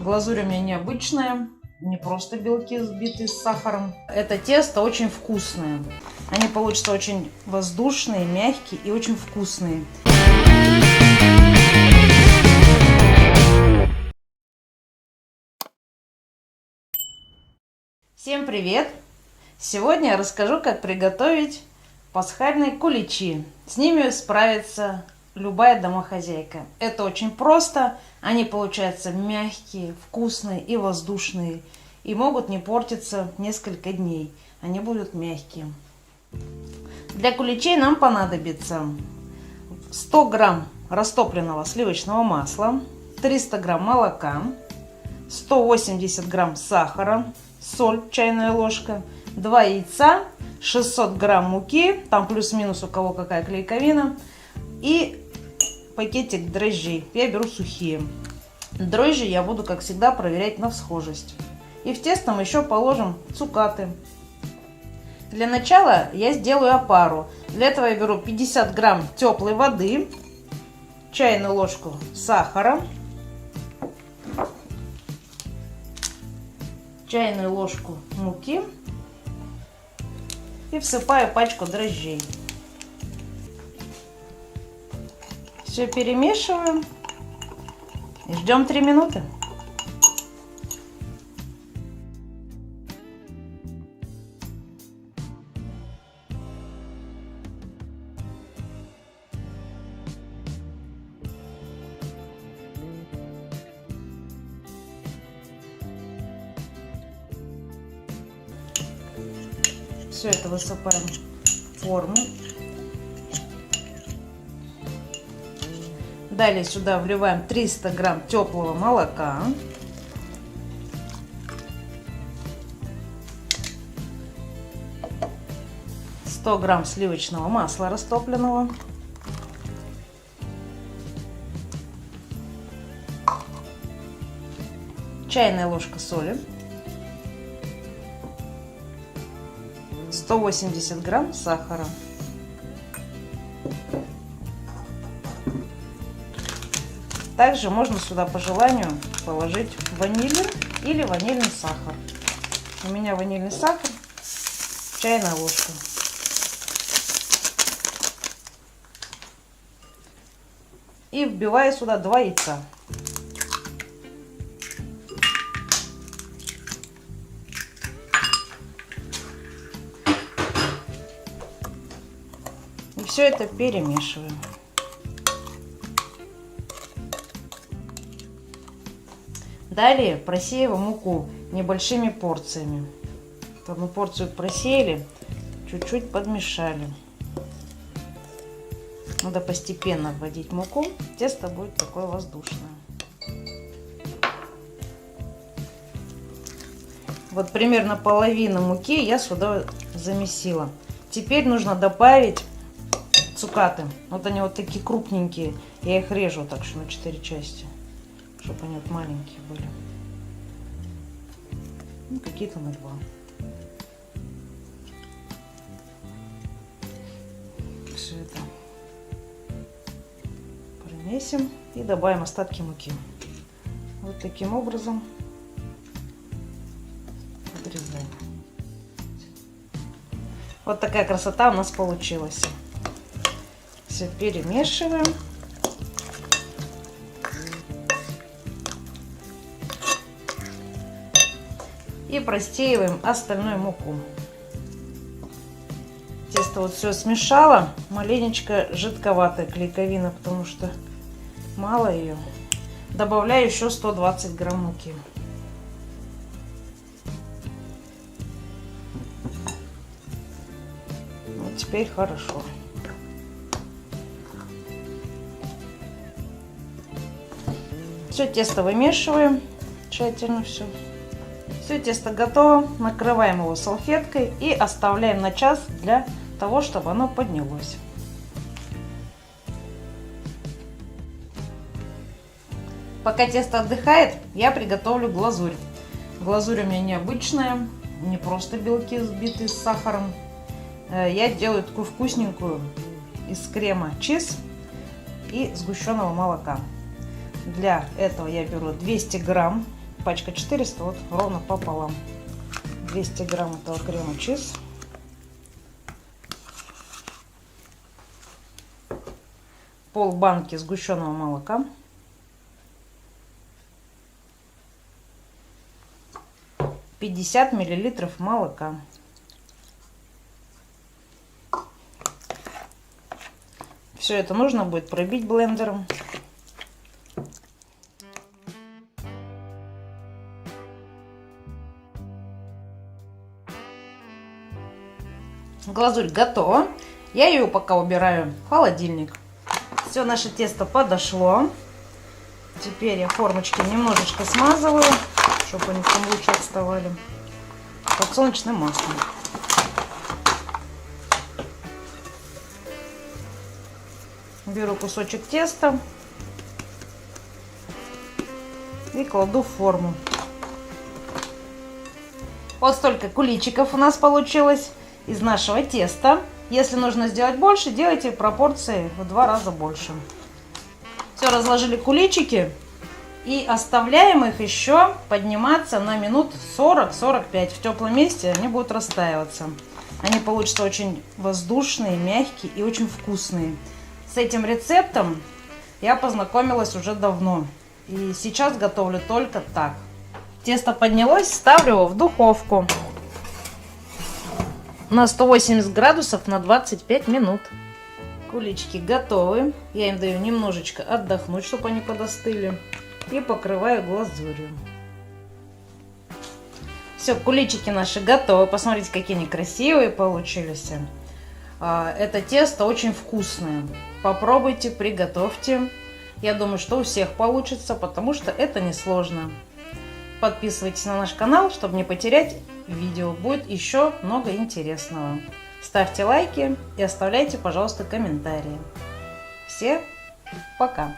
Глазурь у меня необычная, не просто белки взбитые с сахаром. Это тесто очень вкусное. Они получатся очень воздушные, мягкие и очень вкусные. Всем привет! Сегодня я расскажу, как приготовить пасхальные куличи. С ними справится любая домохозяйка. Это очень просто. Они получаются мягкие, вкусные и воздушные. И могут не портиться несколько дней. Они будут мягкие. Для куличей нам понадобится 100 грамм растопленного сливочного масла, 300 грамм молока, 180 грамм сахара, соль чайная ложка, 2 яйца, 600 грамм муки, там плюс-минус у кого какая клейковина, и пакетик дрожжей. Я беру сухие. Дрожжи я буду, как всегда, проверять на всхожесть. И в тесто мы еще положим цукаты. Для начала я сделаю опару. Для этого я беру 50 грамм теплой воды, чайную ложку сахара, чайную ложку муки и всыпаю пачку дрожжей. Все перемешиваем и ждем 3 минуты. Все это высыпаем в форму. Далее сюда вливаем 300 грамм теплого молока. Сто грамм сливочного масла растопленного. Чайная ложка соли. 180 грамм сахара. Также можно сюда по желанию положить ваниль или ванильный сахар. У меня ванильный сахар, чайная ложка. И вбиваю сюда 2 яйца. И все это перемешиваем. Далее просеиваем муку небольшими порциями. Одну порцию просеяли, чуть-чуть подмешали. Надо постепенно вводить муку, тесто будет такое воздушное. Вот примерно половину муки я сюда замесила. Теперь нужно добавить цукаты. Вот они вот такие крупненькие. Я их режу так что на 4 части, чтобы они вот маленькие были. Ну, какие-то на 2. Все это промесим и добавим остатки муки. Вот таким образом подрезаем. Вот такая красота у нас получилась. Все перемешиваем. И просеиваем остальную муку. Тесто вот все смешала. Маленечко жидковатая клейковина, потому что мало ее. Добавляю еще 120 грамм муки. Вот теперь хорошо. Все тесто вымешиваем тщательно все. Все тесто готово, накрываем его салфеткой и оставляем на час для того, чтобы оно поднялось. Пока тесто отдыхает, я приготовлю глазурь. Глазурь у меня необычная, не просто белки взбитые с сахаром. Я делаю такую вкусненькую из крема чиз и сгущенного молока. Для этого я беру 200 грамм пачка 400, вот ровно пополам. 200 грамм этого крема чиз. Пол банки сгущенного молока. 50 миллилитров молока. Все это нужно будет пробить блендером. Глазурь готова. Я ее пока убираю в холодильник. Все, наше тесто подошло. Теперь я формочки немножечко смазываю, чтобы они там лучше отставали. Подсолнечным маслом. Беру кусочек теста и кладу в форму. Вот столько куличиков у нас получилось из нашего теста. Если нужно сделать больше, делайте пропорции в 2 раза больше. Все, разложили куличики и оставляем их еще подниматься на минут 40-45. В теплом месте они будут растаиваться. Они получатся очень воздушные, мягкие и очень вкусные. С этим рецептом я познакомилась уже давно. И сейчас готовлю только так. Тесто поднялось, ставлю его в духовку на 180 градусов на 25 минут. Куличики готовы. Я им даю немножечко отдохнуть, чтобы они подостыли. И покрываю глазурью. Все, куличики наши готовы. Посмотрите, какие они красивые получились. Это тесто очень вкусное. Попробуйте, приготовьте. Я думаю, что у всех получится, потому что это несложно. Подписывайтесь на наш канал, чтобы не потерять видео. Будет еще много интересного. Ставьте лайки и оставляйте, пожалуйста, комментарии. Всем пока!